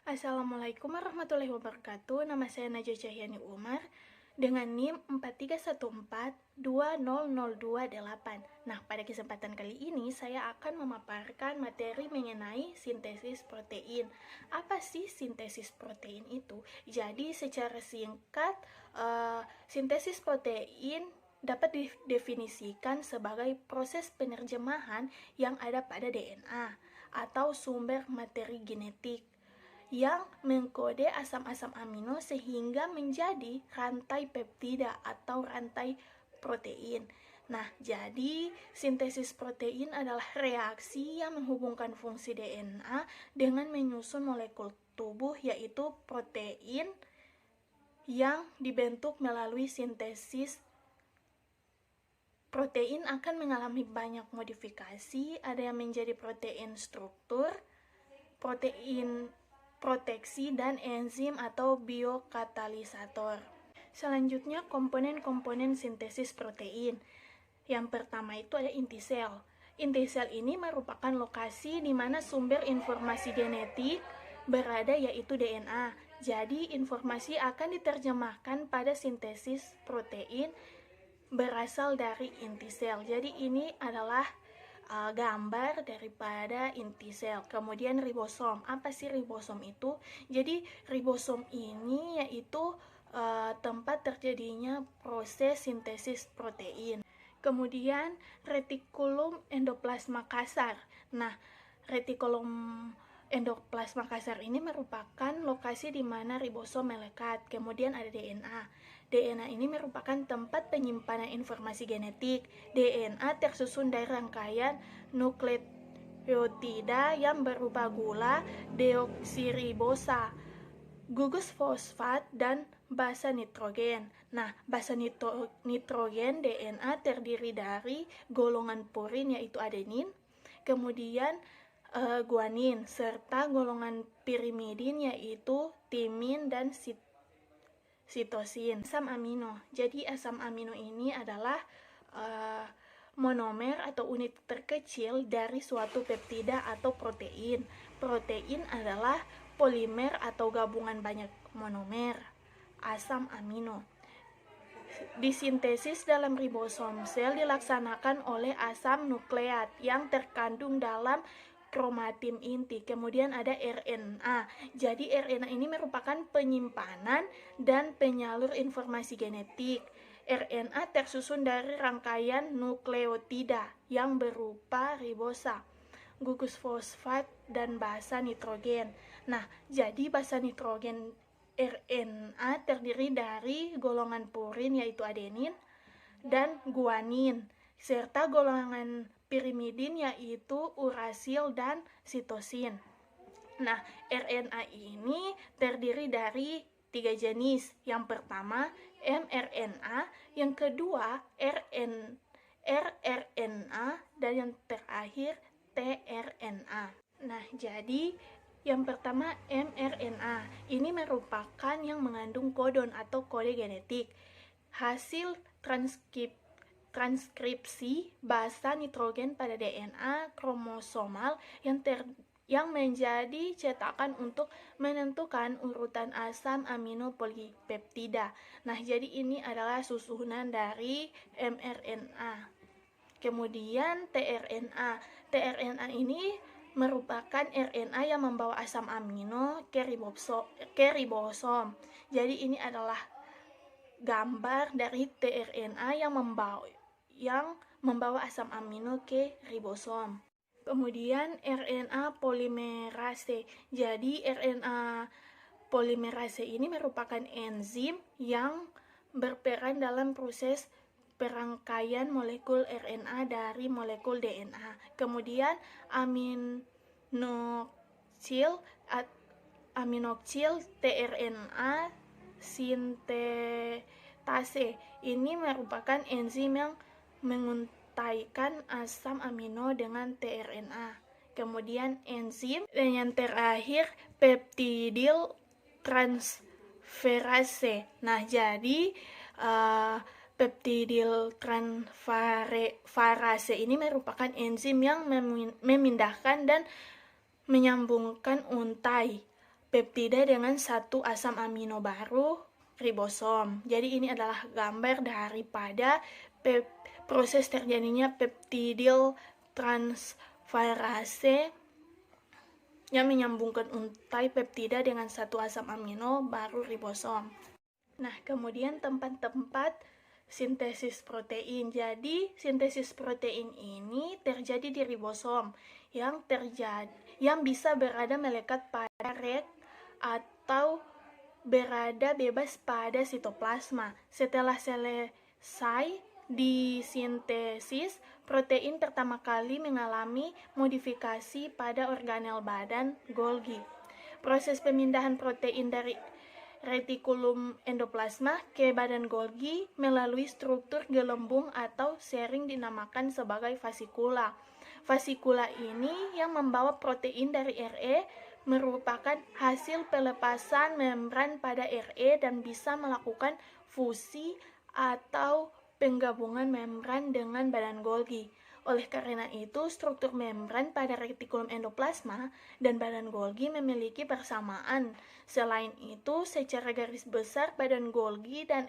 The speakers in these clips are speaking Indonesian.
Assalamualaikum warahmatullahi wabarakatuh. Nama saya Najwa Cahyani Umar dengan NIM 4314200228. Nah, pada kesempatan kali ini saya akan memaparkan materi mengenai sintesis protein. Apa sih sintesis protein itu? Jadi, secara singkat, sintesis protein dapat didefinisikan sebagai proses penerjemahan yang ada pada DNA atau sumber materi genetik yang mengkode asam-asam amino sehingga menjadi rantai peptida atau rantai protein. Nah, jadi sintesis protein adalah reaksi yang menghubungkan fungsi DNA dengan menyusun molekul tubuh, yaitu protein yang dibentuk melalui sintesis. Protein akan mengalami banyak modifikasi, ada yang menjadi protein struktur, protein proteksi, dan enzim atau biokatalisator. Selanjutnya, komponen-komponen sintesis protein. Yang pertama itu ada inti sel. Inti sel ini merupakan lokasi di mana sumber informasi genetik berada, yaitu DNA. Jadi, informasi akan diterjemahkan pada sintesis protein berasal dari inti sel. Jadi, ini adalah gambar daripada inti sel. Kemudian ribosom. Apa sih ribosom itu? Jadi ribosom ini yaitu tempat terjadinya proses sintesis protein. Kemudian retikulum endoplasma kasar. Nah, retikulum endoplasma kasar ini merupakan lokasi di mana ribosom melekat. Kemudian ada DNA. DNA ini merupakan tempat penyimpanan informasi genetik. DNA tersusun dari rangkaian nukleotida yang berupa gula, deoksiribosa, gugus fosfat, dan basa nitrogen. Nah, basa nitrogen DNA terdiri dari golongan purin yaitu adenin, kemudian guanin, serta golongan pirimidin yaitu timin dan sitosin. Asam amino. Jadi asam amino ini adalah monomer atau unit terkecil dari suatu peptida atau protein. Protein adalah polimer atau gabungan banyak monomer asam amino. Disintesis dalam ribosom sel dilaksanakan oleh asam nukleat yang terkandung dalam kromatin inti. Kemudian ada RNA. Jadi RNA ini merupakan penyimpanan dan penyalur informasi genetik. RNA tersusun dari rangkaian nukleotida yang berupa ribosa, gugus fosfat, dan basa nitrogen. Nah, jadi basa nitrogen RNA terdiri dari golongan purin yaitu adenin dan guanin, serta golongan pirimidin yaitu urasil dan sitosin. Nah, RNA ini terdiri dari 3 jenis. Yang pertama mRNA, yang kedua rRNA, dan yang terakhir tRNA. Nah, jadi yang pertama mRNA. Ini merupakan yang mengandung kodon atau kode genetik. Hasil transkripsi basa nitrogen pada DNA kromosomal yang menjadi cetakan untuk menentukan urutan asam amino polipeptida. Nah, jadi ini adalah susunan dari mRNA. Kemudian tRNA. tRNA ini merupakan RNA yang membawa asam amino ke ribosom. Jadi ini adalah gambar dari tRNA yang membawa asam amino ke ribosom. Kemudian RNA polimerase. Jadi RNA polimerase ini merupakan enzim yang berperan dalam proses perangkaian molekul RNA dari molekul DNA. Kemudian aminoksil tRNA sintetase. Ini merupakan enzim yang menguntaikan asam amino dengan tRNA. Kemudian enzim, dan yang terakhir peptidil transferase. Nah, jadi peptidil transferase ini merupakan enzim yang memindahkan dan menyambungkan untai peptida dengan satu asam amino baru ribosom. Jadi ini adalah gambar daripada proses terjadinya peptidil transferase yang menyambungkan untai peptida dengan satu asam amino baru ribosom. Nah, kemudian tempat-tempat sintesis protein. Jadi, sintesis protein ini terjadi di ribosom yang bisa berada melekat pada rek atau berada bebas pada sitoplasma. Setelah selesai disintesis, protein pertama kali mengalami modifikasi pada organel badan Golgi. Proses pemindahan protein dari retikulum endoplasma ke badan Golgi melalui struktur gelembung atau sering dinamakan sebagai vasikula. Vasikula ini yang membawa protein dari RE merupakan hasil pelepasan membran pada RE dan bisa melakukan fusi atau penggabungan membran dengan badan Golgi. Oleh karena itu, struktur membran pada retikulum endoplasma dan badan Golgi memiliki persamaan. Selain itu, secara garis besar badan Golgi dan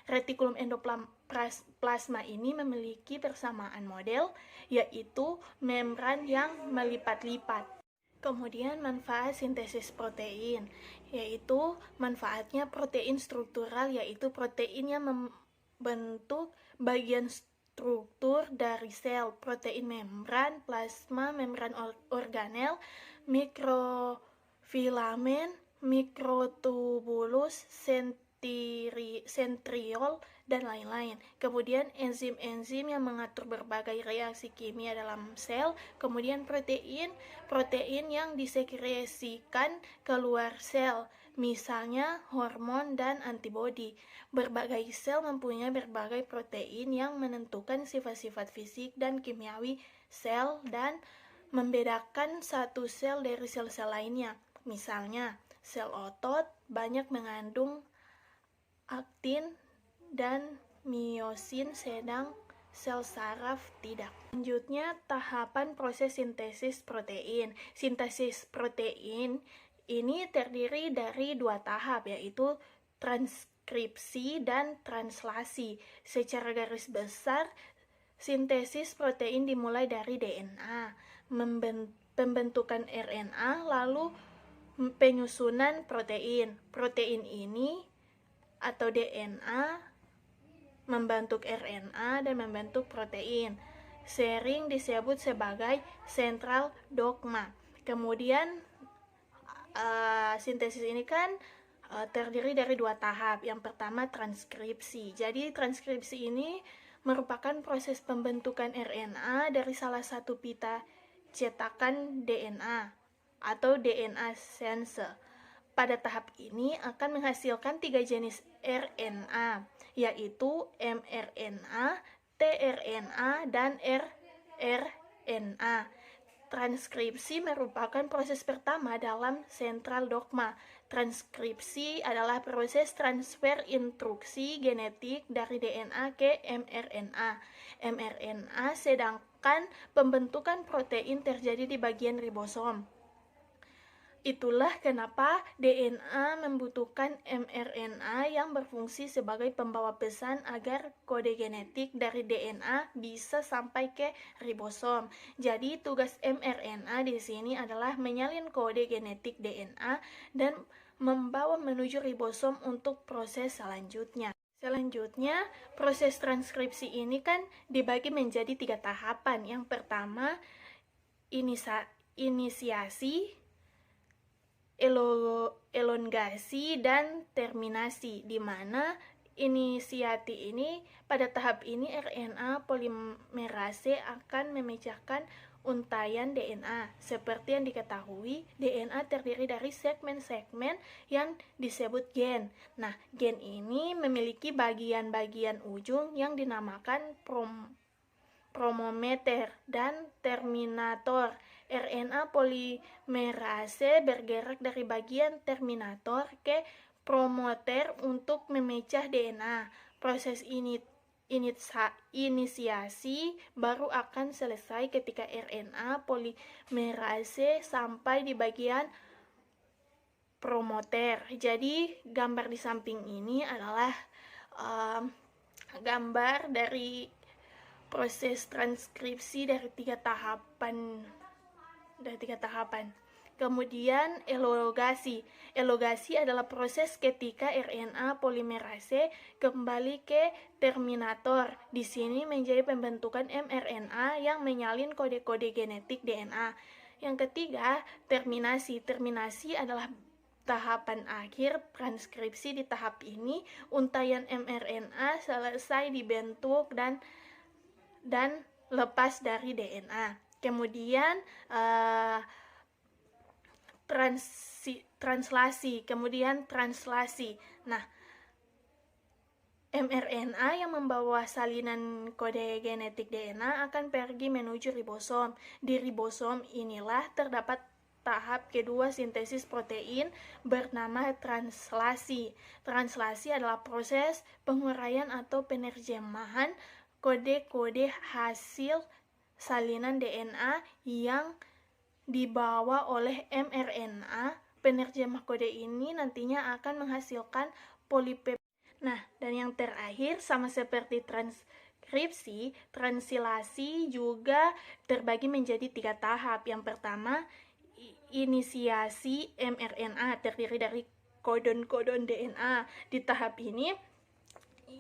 retikulum endoplasma ini memiliki persamaan model, yaitu membran yang melipat-lipat. Kemudian manfaat sintesis protein, yaitu manfaatnya protein struktural, yaitu protein yang membentuk bagian struktur dari sel, protein membran, plasma, membran organel, mikrofilamen, mikrotubulus, sentriol, dan lain-lain. Kemudian enzim-enzim yang mengatur berbagai reaksi kimia dalam sel. Kemudian protein yang disekresikan keluar sel, misalnya hormon dan antibodi. Berbagai sel mempunyai berbagai protein yang menentukan sifat-sifat fisik dan kimiawi sel dan membedakan satu sel dari sel-sel lainnya. Misalnya, sel otot banyak mengandung aktin dan miosin, sedang sel saraf tidak. Selanjutnya, tahapan proses sintesis protein. Sintesis protein ini terdiri dari dua tahap, yaitu transkripsi dan translasi. Secara garis besar, sintesis protein dimulai dari DNA, pembentukan RNA, lalu penyusunan protein. Protein ini atau DNA membentuk RNA dan membentuk protein. Sering disebut sebagai central dogma. Kemudian sintesis ini kan terdiri dari dua tahap. Yang pertama transkripsi. Jadi transkripsi ini merupakan proses pembentukan RNA dari salah satu pita cetakan DNA atau DNA sense. Pada tahap ini akan menghasilkan 3 jenis RNA, yaitu mRNA, tRNA, dan rRNA. Transkripsi merupakan proses pertama dalam central dogma. Transkripsi adalah proses transfer instruksi genetik dari DNA ke mRNA. mRNA sedangkan pembentukan protein terjadi di bagian ribosom. Itulah kenapa DNA membutuhkan mRNA yang berfungsi sebagai pembawa pesan agar kode genetik dari DNA bisa sampai ke ribosom. Jadi tugas mRNA di sini adalah menyalin kode genetik DNA dan membawa menuju ribosom untuk proses selanjutnya. Selanjutnya, proses transkripsi ini kan dibagi menjadi 3 tahapan. Yang pertama, inisiasi, elongasi, dan terminasi, di mana inisiasi ini pada tahap ini RNA polimerase akan memecahkan untaian DNA. Seperti yang diketahui, DNA terdiri dari segmen-segmen yang disebut gen. Nah, gen ini memiliki bagian-bagian ujung yang dinamakan promoter dan terminator. RNA polimerase bergerak dari bagian terminator ke promoter untuk memecah DNA. Proses inisiasi baru akan selesai ketika RNA polimerase sampai di bagian promoter. Jadi gambar di samping ini adalah gambar dari proses transkripsi dari tiga tahapan. Kemudian elongasi. Elongasi adalah proses ketika RNA polimerase kembali ke terminator. Di sini menjadi pembentukan mRNA yang menyalin kode-kode genetik DNA. Yang ketiga, terminasi. Terminasi adalah tahapan akhir transkripsi. Di tahap ini, untayan mRNA selesai dibentuk dan lepas dari DNA. Kemudian translasi. Nah, mRNA yang membawa salinan kode genetik DNA akan pergi menuju ribosom. Di ribosom inilah terdapat tahap kedua sintesis protein bernama translasi. Translasi adalah proses penguraian atau penerjemahan kode-kode hasil salinan DNA yang dibawa oleh mRNA. Penerjemah kode ini nantinya akan menghasilkan polipeptida. Nah, dan yang terakhir, sama seperti transkripsi, translasi juga terbagi menjadi 3 tahap. Yang pertama, inisiasi mRNA terdiri dari kodon-kodon DNA. Di tahap ini,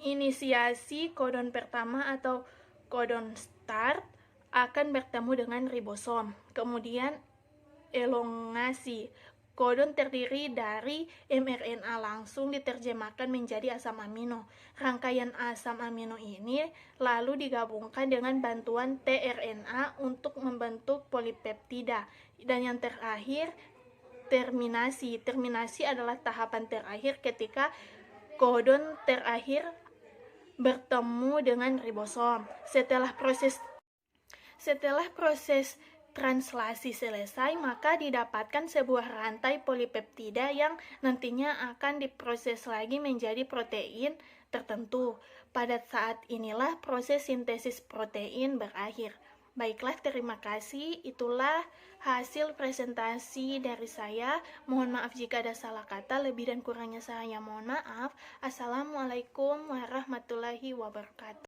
inisiasi kodon pertama atau kodon start akan bertemu dengan ribosom. Kemudian elongasi. Kodon terdiri dari mRNA langsung diterjemahkan menjadi asam amino. Rangkaian asam amino ini lalu digabungkan dengan bantuan tRNA untuk membentuk polipeptida. Dan yang terakhir, terminasi. Terminasi adalah tahapan terakhir ketika kodon terakhir bertemu dengan ribosom. Setelah proses translasi selesai, maka didapatkan sebuah rantai polipeptida yang nantinya akan diproses lagi menjadi protein tertentu. Pada saat inilah proses sintesis protein berakhir. Baiklah, terima kasih. Itulah hasil presentasi dari saya. Mohon maaf jika ada salah kata, lebih dan kurangnya saya mohon maaf. Assalamualaikum warahmatullahi wabarakatuh.